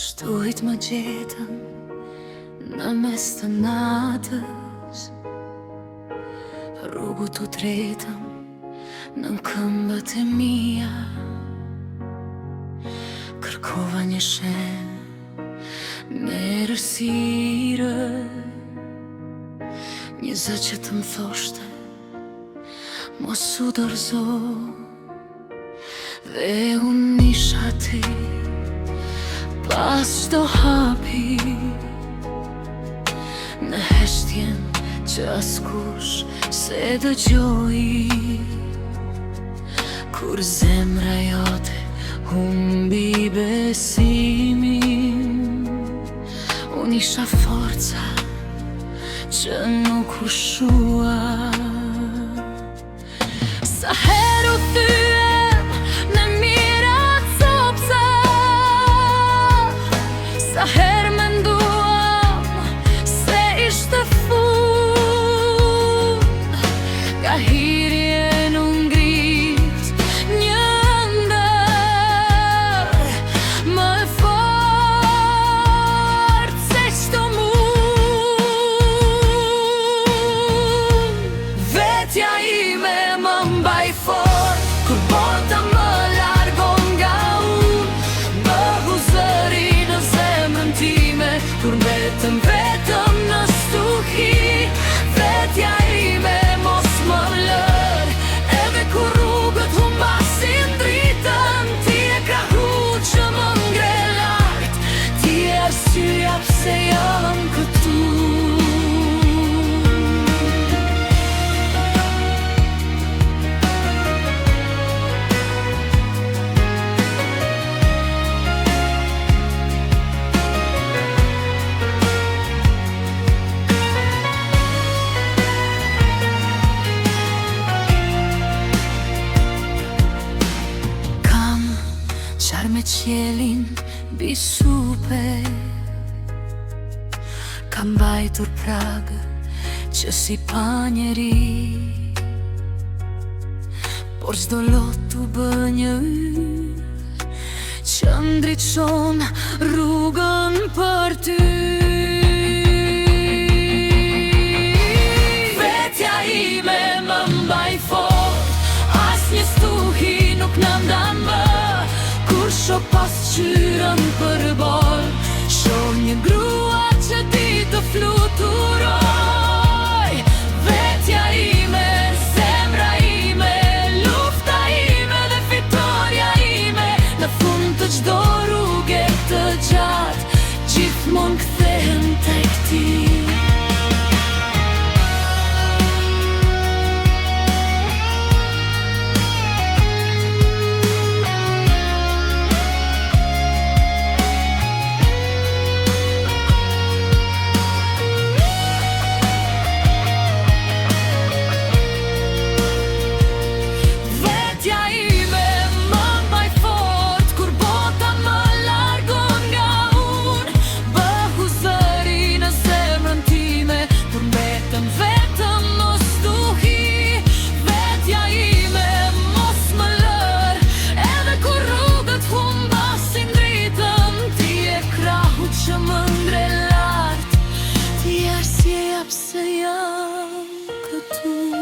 Shtujt më gjetën në mes të natës, rrugu të tretëm në këmbët e mia. Kërkova një shenë me errësirë, një zë që të më thoshte mos u dorëzo. Dhe unë isha ti pas çdo hapi, në heshtjen që askush se dëgjoi. Kur zemra jote humbi besimin, unë isha forca që nuk u shua. Sa herë u thyem në mira copsa, sa herë menduam se ishte fund. Ka hirje në ngrit një ndër më e fort se çdo mund. Vetja ime më mbaj fort kur bota më largon nga unë. Bëhu zëri në zemrën time kur mbetëm vetëm në stuhi. Vetja ime mos më lër, edhe kur rrugët humbasin dritën. Ti e krahu që më ngre lart, ti e arsyeja pse jam këtu. Qarë me qelin bi supe, kam bajtur pragë që si pa njeri. Por çdo lot t'u bë një yll që ndriçon rrugën për ty. Vetja ime më mbaj fort, asnjë stuhi nuk na ndan më. Shoh pas qyrën për bol, shoh një grua që ti të fluturoj. Vetja ime, zemra ime, lufta ime dhe fitoria ime. Në fund të çdo rruge të gjatë, gjithmonë kthehen tek ti. Që më ngre lart, ti arsyeja pse jam këtu.